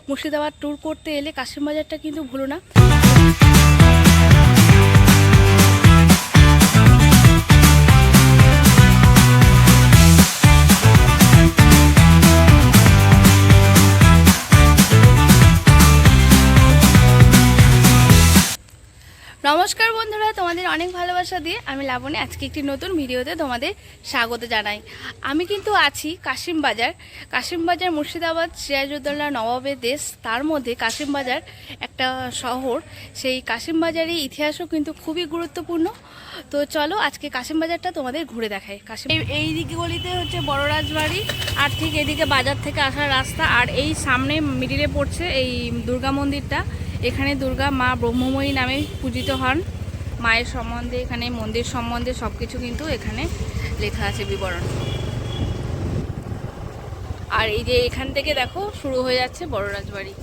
Murshidabad tour করতে এলে কাশিম বাজারটা কিন্তু ভুলো না। নমস্কার বন্ধুরা, তোমাদের অনেক ভালোবাসা দিয়ে আমি লাবণী আজকে একটি নতুন ভিডিওতে তোমাদের স্বাগত জানাই। আমি কিন্তু আছি কাশিম বাজার মুর্শিদাবাদ সিরাজউদ্দৌলা নবাবের দেশ, তার মধ্যে কাশিম বাজার একটা শহর। সেই কাশিম বাজারের ইতিহাসও কিন্তু খুবই গুরুত্বপূর্ণ। তো চলো আজকে কাশিম বাজারটা তোমাদের ঘুরে দেখাই। কাশিম এই দিকে গলিতে হচ্ছে বড় রাজবাড়ি, আর ঠিক এদিকে বাজার থেকে আসার রাস্তা, আর এই সামনে মিডিলে পড়ছে এই দুর্গা মন্দিরটা। এখানে দুর্গা মা ব্রহ্মময়ী নামে পূজিত হন। মায়ের সম্বন্ধে, এখানে মন্দির সম্বন্ধে সব কিছু কিন্তু এখানে লেখা আছে বিবরণ। আর এই যে এখান থেকে দেখো শুরু হয়ে যাচ্ছে বড় রাজবাড়ি।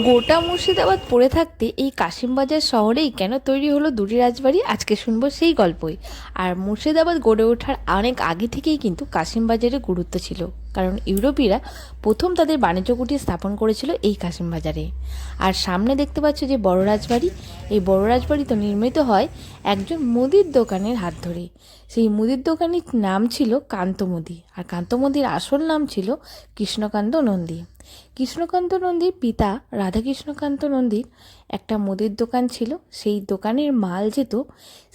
গোটা মুর্শিদাবাদ পড়ে থাকতে এই কাশিম বাজার শহরেই কেন তৈরি হলো দুটি রাজবাড়ি, আজকে শুনবো সেই গল্পই। আর মুর্শিদাবাদ গড়ে ওঠার অনেক আগে থেকেই কিন্তু কাশিম বাজারের গুরুত্ব ছিল, কারণ ইউরোপীয়রা প্রথম তাদের বাণিজ্য কুঠি স্থাপন করেছিল এই কাশিম বাজারে। আর সামনে দেখতে পাচ্ছ যে বড় রাজবাড়ি, এই বড় রাজবাড়ি তো নির্মিত হয় একজন মুদির দোকানের হাত ধরে। সেই মুদির দোকানের নাম ছিল কান্ত মুদি, আর কান্ত মুদির আসল নাম ছিল কৃষ্ণকান্ত নন্দী। কৃষ্ণকান্ত নন্দীর পিতা রাধাকৃষ্ণকান্ত নন্দীর একটা মুদির দোকান ছিল, সেই দোকানের মাল যেত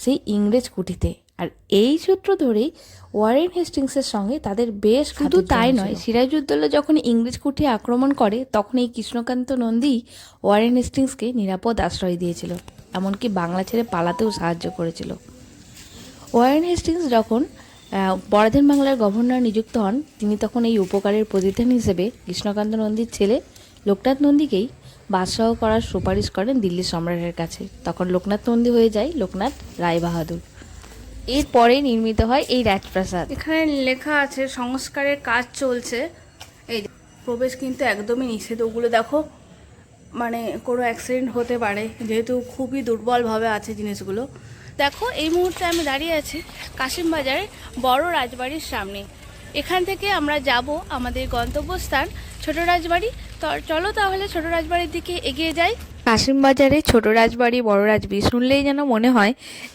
সেই ইংরেজ কুঠিতে। আর এই সূত্র ধরেই ওয়ারেন হেস্টিংসের সঙ্গে তাদের বেশ, শুধু তাই নয়, সিরাজউদ্দৌলা যখন ইংরেজ কুঠি আক্রমণ করে তখন এই কৃষ্ণকান্ত নন্দী ওয়ারেন হেস্টিংসকে নিরাপদ আশ্রয় দিয়েছিল, এমনকি বাংলা ছেড়ে পালাতেও সাহায্য করেছিল। ওয়ারেন হেস্টিংস যখন পরাধীন বাংলার গভর্নর নিযুক্ত হন, তিনি তখন এই উপকারের প্রতিদান হিসেবে কৃষ্ণকান্ত নন্দীর ছেলে লোকনাথ নন্দীকেই বাদশাহ করার সুপারিশ করেন দিল্লির সম্রাটের কাছে। তখন লোকনাথ নন্দী হয়ে যায় লোকনাথ রায় বাহাদুর। এরপরে নির্মিত হয় এই রাজপ্রাসাদ। এখানে লেখা আছে সংস্কারের কাজ চলছে। এই প্রবেশ কিন্তু একদমই নিষেধ। ওগুলো দেখো, মানে কোনো অ্যাক্সিডেন্ট হতে পারে, যেহেতু খুবই দুর্বলভাবে আছে জিনিসগুলো। দেখো এই মুহূর্তে আমি দাঁড়িয়ে আছি কাশিম বাজারের বড় রাজবাড়ির সামনে। এখান থেকে আমরা যাব আমাদের গন্তব্যস্থান ছোট রাজবাড়ি। তো চলো তাহলে ছোট রাজবাড়ির দিকে এগিয়ে যাই। কাশিম বাজারে ছোট রাজবাড়ি বড় রাজবাড়ি শুনলেই যেন মনে হয়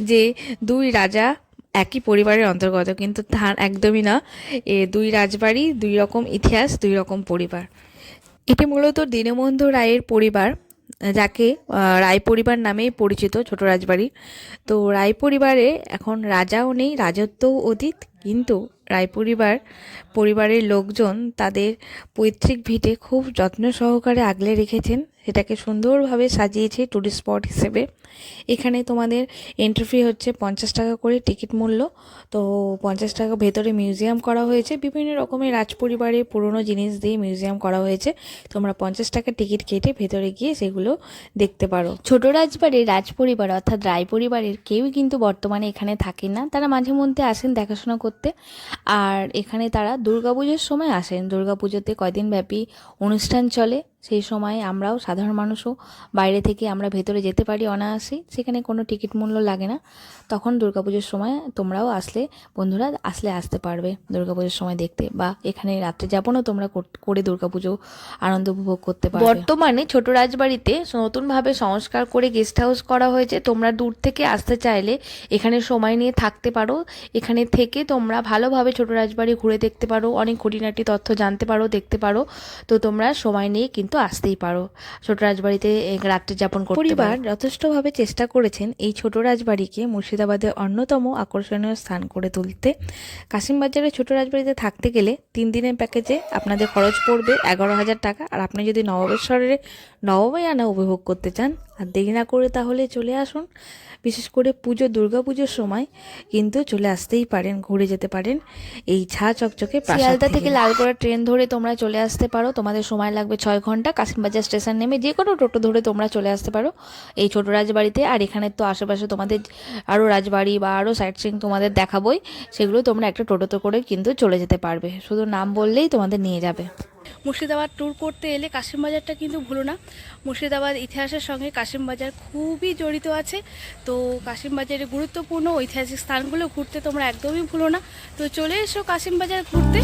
যে দুই রাজা একই পরিবারের অন্তর্গত, কিন্তু তার একদমই না। দুই রাজবাড়ি, দুই রকম ইতিহাস, দুই রকম পরিবার। এটি মূলত দীনবন্ধু রায়ের পরিবার, যাকে রায় পরিবার নামেই পরিচিত ছোট রাজবাড়ি। তো রায় পরিবারে এখন রাজাও নেই, রাজত্বও অতীত, কিন্তু রায় পরিবারের লোকজন তাদের পৈতৃক ভিটে খুব যত্ন সহকারে আগলে রেখেছেন, সেটাকে সুন্দরভাবে সাজিয়েছে টুরিস্ট স্পট হিসেবে। এখানে তোমাদের এন্ট্রি ফি হচ্ছে 50 টাকা করে টিকিট মূল্য। তো 50 টাকা, ভেতরে মিউজিয়াম করা হয়েছে, বিভিন্ন রকমের রাজপরিবারের পুরনো জিনিস দিয়ে মিউজিয়াম করা হয়েছে। তোমরা 50 টাকা টিকিট কেটে ভেতরে গিয়ে সেগুলো দেখতে পারো। ছোট রাজবাড়ির রাজপরিবার অর্থাৎ রায় পরিবারের কেউই কিন্তু বর্তমানে এখানে থাকেন না, তারা মাঝে মধ্যে আসেন দেখাশোনা করতে। আর এখানে তারা দুর্গাপুজোর সময় আসেন। দুর্গাপুজোতে কয়দিন ব্যাপী অনুষ্ঠান চলে, সেই সময় আমরাও সাধারণ মানুষও বাইরে থেকে আমরা ভেতরে যেতে পারি অনায়াসেই, সেখানে কোনো টিকিট মূল্য লাগে না। তখন দুর্গাপুজোর সময় তোমরাও আসলে, বন্ধুরা আসতে পারবে দুর্গাপুজোর সময় দেখতে, বা এখানে রাত্রে যাপনও তোমরা করে দুর্গাপুজো আনন্দ উপভোগ করতে পারবে। বর্তমানে ছোট রাজবাড়িতে নতুনভাবে সংস্কার করে গেস্ট হাউস করা হয়েছে। তোমরা দূর থেকে আসতে চাইলে এখানে সময় নিয়ে থাকতে পারো, এখানে থেকে তোমরা ভালোভাবে ছোট রাজবাড়ি ঘুরে দেখতে পারো, অনেক খুঁটিনাটি তথ্য জানতে পারো, দেখতে পারো। তো তোমরা সময় নিয়ে কিন্তু আসতেই পারো ছোট রাজবাড়িতে রাত্রি যাপন করতে। পরিবার যথেষ্টভাবে চেষ্টা করেছেন এই ছোট রাজবাড়িকে মুর্শিদাবাদের অন্যতম আকর্ষণীয় স্থান করে তুলতে। কাশিম বাজারের ছোট রাজবাড়িতে থাকতে গেলে 3 দিনের প্যাকেজে আপনাদের খরচ পড়বে 11,000 টাকা। আর আপনি যদি নবাবেশ্বরের নবমী আনা উপভোগ করতে চান আর দেরি না করে, তাহলে চলে আসুন। বিশেষ করে দুর্গা পুজোর সময় কিন্তু চলে আসতেই পারেন, ঘুরে যেতে পারেন এই চকচকে শিয়ালদা থেকে লালগড়া ট্রেন ধরে তোমরা চলে আসতে পারো। তোমাদের সময় লাগবে 6 ঘন্টা। কাশিমবাজার স্টেশন নেমে যে কোনো টোটো ধরে তোমরা চলে আসতে পারো এই ছোট রাজবাড়িতে। আর এখানে তো আশেপাশে তোমাদের আরও রাজবাড়ি বা আরও সাইট সিইং তোমাদের দেখাবোই, সেগুলো তোমরা একটা টোটোতে করে কিন্তু চলে যেতে পারবে, শুধু নাম বললেই তোমাদের নিয়ে যাবে। মুর্শিদাবাদ ট্যুর করতে এলে কাশিম বাজারটা কিন্তু ভুলো না। মুর্শিদাবাদ ইতিহাসের সঙ্গে কাশিম বাজার খুবই জড়িত আছে। তো কাশিম বাজারের গুরুত্বপূর্ণ ঐতিহাসিক স্থানগুলো ঘুরতে তোমরা একদমই ভুলো না। তো চলে এসো কাশিম বাজার ঘুরতে।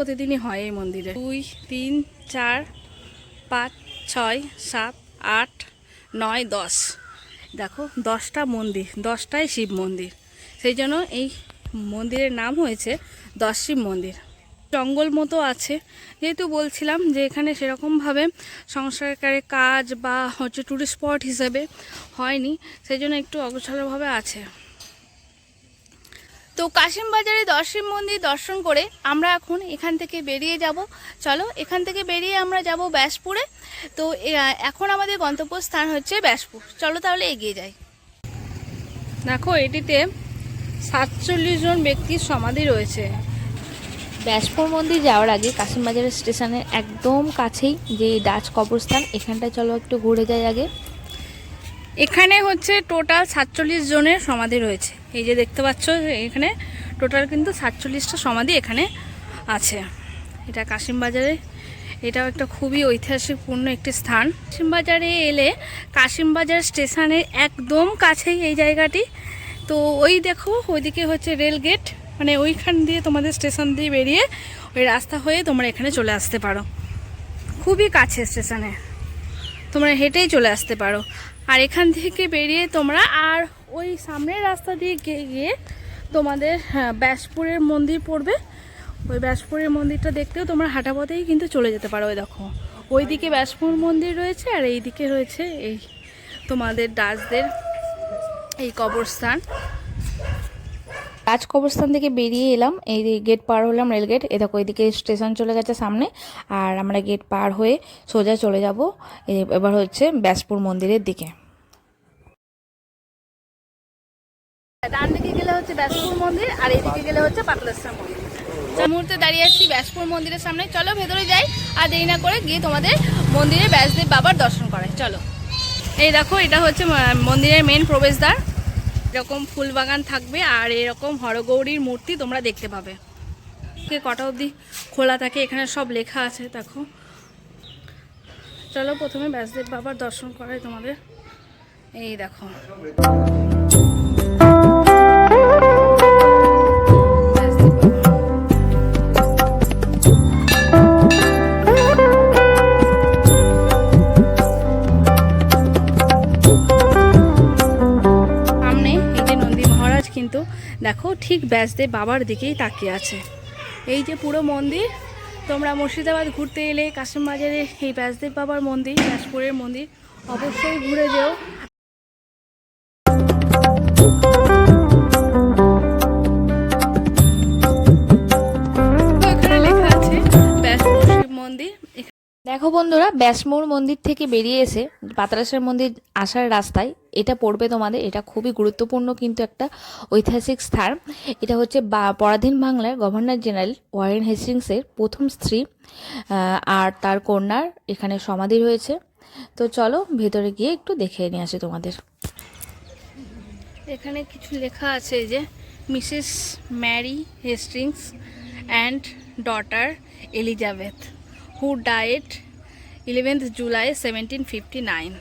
প্রতিদিনই হয় এই মন্দিরে। 2 3 4 5 6 7 8 9 10, দেখো 10টা মন্দির, 10টাই শিব মন্দির। সেই জন্য এই মন্দিরের নাম হয়েছে 10 শিব মন্দির। জঙ্গল মতো আছে, যেহেতু বলছিলাম যে এখানে সেরকমভাবে সংস্কারকারী কাজ বা হচ্ছে টুরিস্ট স্পট হিসেবে হয়নি, সেই জন্য একটু অগোছালোভাবে আছে। তো কাশিমবাজারে 10 শিব মন্দির দর্শন করে আমরা এখন এখান থেকে বেরিয়ে যাব। চলো, এখান থেকে বেরিয়ে আমরা যাব ব্যাসপুরে। তো এখন আমাদের গন্তব্যস্থান হচ্ছে ব্যাসপুর। চলো তাহলে এগিয়ে যাই। দেখো, এটিতে 47 জন ব্যক্তির সমাধি রয়েছে। ব্যাসপুর মন্দির যাওয়ার আগে কাশিমবাজার স্টেশনের একদম কাছেই যে ডাচ কবরস্থান, এখানটায় চলো একটু ঘুরে যাই আগে। এখানে হচ্ছে টোটাল 47 জনের সমাধি রয়েছে। এই যে দেখতে পাচ্ছ, এখানে টোটাল কিন্তু 47টা সমাধি এখানে আছে। এটা কাশিমবাজারে, এটাও একটা খুবই ঐতিহাসিকপূর্ণ একটি স্থান। কাশিমবাজারে এলে কাশিমবাজার স্টেশনের একদম কাছেই এই জায়গাটি। তো ওই দেখো, ওইদিকে হচ্ছে রেল গেট, মানে ওইখান দিয়ে তোমাদের স্টেশন দিয়ে বেরিয়ে ওই রাস্তা হয়ে তোমরা এখানে চলে আসতে পারো। খুবই কাছে স্টেশনে, তোমরা হেঁটেই চলে আসতে পারো। আর এখান থেকে বেরিয়ে তোমরা আর ওই সামনের রাস্তা দিয়ে গিয়ে তোমাদের ব্যাসপুরের মন্দির পড়বে। ওই ব্যাসপুরের মন্দিরটা দেখতেও তোমরা হাঁটা পথেই কিন্তু চলে যেতে পারো। ওই দেখো, ওইদিকে ব্যাসপুর মন্দির রয়েছে আর এইদিকে রয়েছে এই তোমাদের ডাচদের এই কবরস্থান। ডাচ কবরস্থান থেকে বেরিয়ে এলাম, এই গেট পার হলাম, রেল গেট। এ দেখো, ওইদিকে স্টেশন চলে গেছে সামনে, আর আমরা গেট পার হয়ে সোজা চলে যাব এবার হচ্ছে ব্যাসপুর মন্দিরের দিকে। ডান দিকে গেলে হচ্ছে ব্যাসপুর মন্দির, আর এইদিকে গেলে হচ্ছে পাতলেশ্বর মন্দির। এই মুহূর্তে দাঁড়িয়ে আছি ব্যাসপুর মন্দিরের সামনে। চলো ভেতরে যাই, আর দেরি না করে গিয়ে তোমাদের মন্দিরে ব্যাসদেব বাবার দর্শন করাই। চলো। এই দেখো, এটা হচ্ছে মন্দিরের মেন প্রবেশদ্বার। এরকম ফুল বাগান থাকবে আর এরকম হরগৌরীর মূর্তি তোমরা দেখতে পাবে। কটা অবধি খোলা থাকে, এখানে সব লেখা আছে দেখো। চলো প্রথমে ব্যাসদেব বাবার দর্শন করাই তোমাদের। এই দেখো, কিন্তু দেখো ঠিক ব্যাসদেব বাবার দিকেই তাকিয়ে আছে। এই যে পুরো মন্দির, তোমরা মুর্শিদাবাদ ঘুরতে এলে কাশিমবাজারে এই ব্যাসদেব বাবার মন্দির, ব্যাসপুরের মন্দির অবশ্যই ঘুরে যেও। এখানে লেখা আছে ব্যাসপুর শিব মন্দির। দেখো বন্ধুরা, ব্যাসমোর মন্দির থেকে বেরিয়ে এসে পাতালেশ্বর মন্দির আসার রাস্তায় এটা পড়বে তোমাদের। এটা খুবই গুরুত্বপূর্ণ কিন্তু একটা ঐতিহাসিক স্থান। এটা হচ্ছে পরাধীন বাংলার গভর্নর জেনারেল ওয়ারেন হেস্টিংসের প্রথম স্ত্রী আর তার কন্যার এখানে সমাধি রয়েছে। তো চলো ভেতরে গিয়ে একটু দেখে নিয়ে আসি তোমাদের। এখানে কিছু লেখা আছে যে Mrs Mary Hastings and daughter Elizabeth who died 11th July 1759।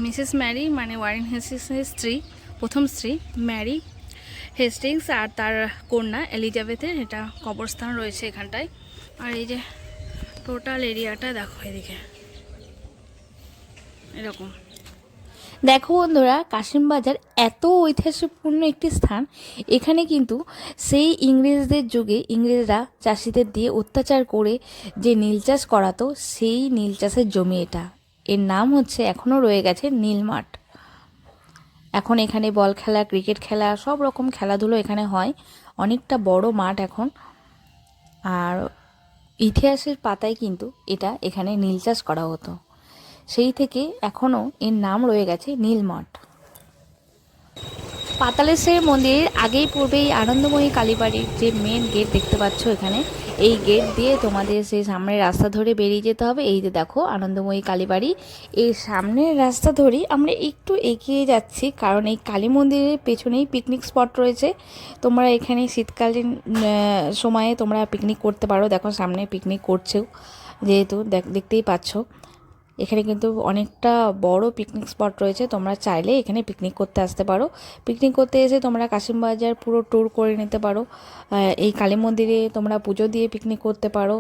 Mrs Mary মানে ওয়ারেন হেস্টিংসের স্ত্রী, প্রথম স্ত্রী ম্যারি হেস্টিংস আর তার কন্যা এলিজাবেথের এটা কবরস্থান রয়েছে এখানটায়। আর এই যে টোটাল এরিয়াটা দেখো, এদিকে এরকম। দেখো বন্ধুরা, কাশিমবাজার এত ঐতিহাসিকপূর্ণ একটি স্থান। এখানে কিন্তু সেই ইংরেজদের যুগে ইংরেজরা চাষিদের দিয়ে অত্যাচার করে যে নীল চাষ করাতো, সেই নীল চাষের জমি এটা। এর নাম হচ্ছে, এখনও রয়ে গেছে নীলমাঠ। এখন এখানে বল খেলা, ক্রিকেট খেলা, সব রকম খেলাধুলো এখানে হয়। অনেকটা বড় মাঠ এখন। আর ইতিহাসের পাতায় কিন্তু এটা এখানে নীল চাষ করা হতো, সেই থেকে এখনও এর নাম রয়ে গেছে নীলমঠ। পাতালেশ্বর মন্দিরের আগেই পূর্বে এই আনন্দময়ী কালীবাড়ির যে মেন গেট দেখতে পাচ্ছ এখানে, এই গেট দিয়ে তোমাদের সেই সামনের রাস্তা ধরে বেরিয়ে যেতে হবে। এই যে দেখো আনন্দময়ী কালীবাড়ি, এই সামনের রাস্তা ধরেই আমরা একটু এগিয়ে যাচ্ছি, কারণ এই কালী মন্দিরের পেছনেই পিকনিক স্পট রয়েছে। তোমরা এখানে শীতকালীন সময়ে তোমরা পিকনিক করতে পারো। দেখো সামনে পিকনিক করছেও, যেহেতু দেখতেই পাচ্ছ। এখানে কিন্তু অনেকটা বড় পিকনিক স্পট রয়েছে, তোমরা চাইলে এখানে পিকনিক করতে আসতে পারো। পিকনিক করতে এসে তোমরা কাশিমবাজার পুরো ট্যুর করে নিতে পারো। এই কালী মন্দিরে তোমরা পুজো দিয়ে পিকনিক করতে পারো,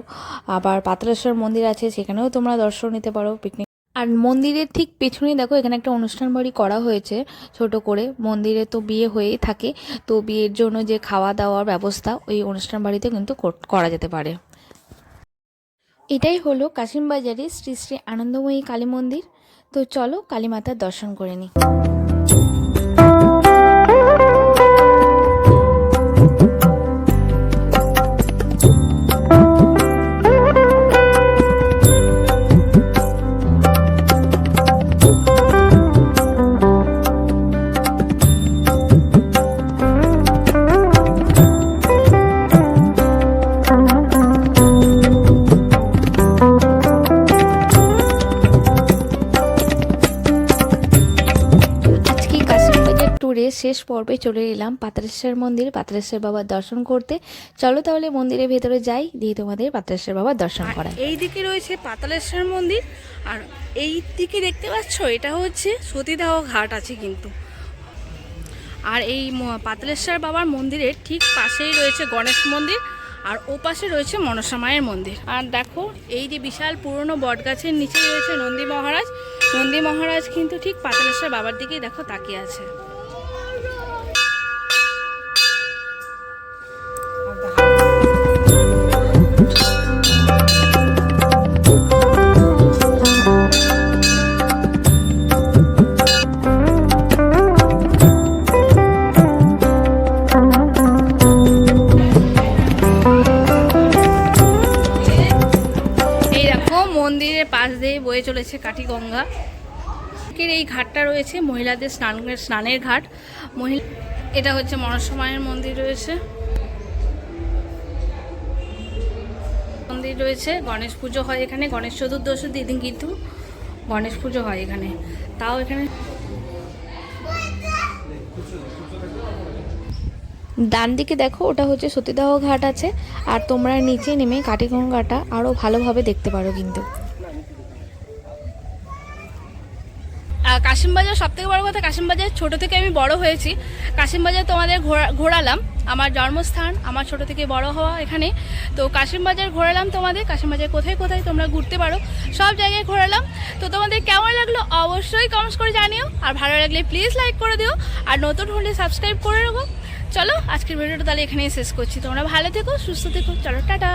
আবার পাতালেশ্বর মন্দির আছে সেখানেও তোমরা দর্শন নিতে পারো পিকনিক। আর মন্দিরের ঠিক পেছনেই দেখো এখানে একটা অনুষ্ঠান বাড়ি করা হয়েছে ছোট করে। মন্দিরে তো বিয়ে হয়েই থাকে, তো বিয়ের জন্য যে খাওয়া দাওয়ার ব্যবস্থা ওই অনুষ্ঠান বাড়িতে কিন্তু করা যেতে পারে। এটাই হলো কাশিমবাজারের শ্রী শ্রী আনন্দময়ী কালী মন্দির। তো চলো কালী মাতার দর্শন করে নিই। ট্যুরে শেষ পর্বে চলে এলাম পাতালেশ্বর মন্দির, পাতালেশ্বর বাবার দর্শন করতে। চলো তাহলে মন্দিরের ভেতরে যাই, দিয়ে তোমাদের পাতালেশ্বর বাবার দর্শন করাই। এই দিকে রয়েছে পাতালেশ্বর মন্দির, আর এই দিকে দেখতে পাচ্ছ এটা হচ্ছে সতীদাহ ঘাট আছে কিন্তু। আর এই পাতালেশ্বর বাবার মন্দিরের ঠিক পাশেই রয়েছে গণেশ মন্দির, আর ও পাশে রয়েছে মনসা মায়ের মন্দির। আর দেখো এই যে বিশাল পুরনো বটগাছের নিচে রয়েছে নন্দী মহারাজ। নন্দী মহারাজ কিন্তু ঠিক পাতালেশ্বর বাবার দিকেই দেখো তাকিয়ে আছে। মন্দিরের পাশ দিয়ে বয়ে চলেছে কাঠিগঙ্গা। এই ঘাটটা রয়েছে মহিলাদের স্নানের ঘাট। এটা হচ্ছে মনসা মায়ের মন্দির রয়েছে, মন্দির রয়েছে। গণেশ পুজো হয় এখানে, গণেশ চতুর্দশীর দিন কিন্তু গণেশ পুজো হয় এখানে। তাও এখানে ডান দিকে দেখো ওটা হচ্ছে সতীদাহ ঘাট আছে, আর তোমরা নিচে নেমে কাঠিগঙ্গাটা আরও ভালোভাবে দেখতে পারো কিন্তু। কাশিমবাজার সব থেকে বড় কথা, কাশিমবাজার ছোট থেকে আমি বড় হয়েছি। কাশিমবাজার তোমাদের ঘোরালাম, আমার জন্মস্থান, আমার ছোট থেকে বড় হওয়া এখানে। তো কাশিমবাজার ঘোরালাম তোমাদের। কাশিমবাজার কোথায় কোথায় তোমরা ঘুরতে পারো সব জায়গায় ঘোরালাম। তো তোমাদের কেমন লাগলো অবশ্যই কমেন্টস করে জানিও, আর ভালো লাগলে প্লিজ লাইক করে দিও, আর নতুন হলে সাবস্ক্রাইব করে রাখো। চলো আজকের ভিডিওটা তাহলে এখানেই শেষ করছি। তোমরা ভালো থেকো, সুস্থ থেকো, চলো টাটা।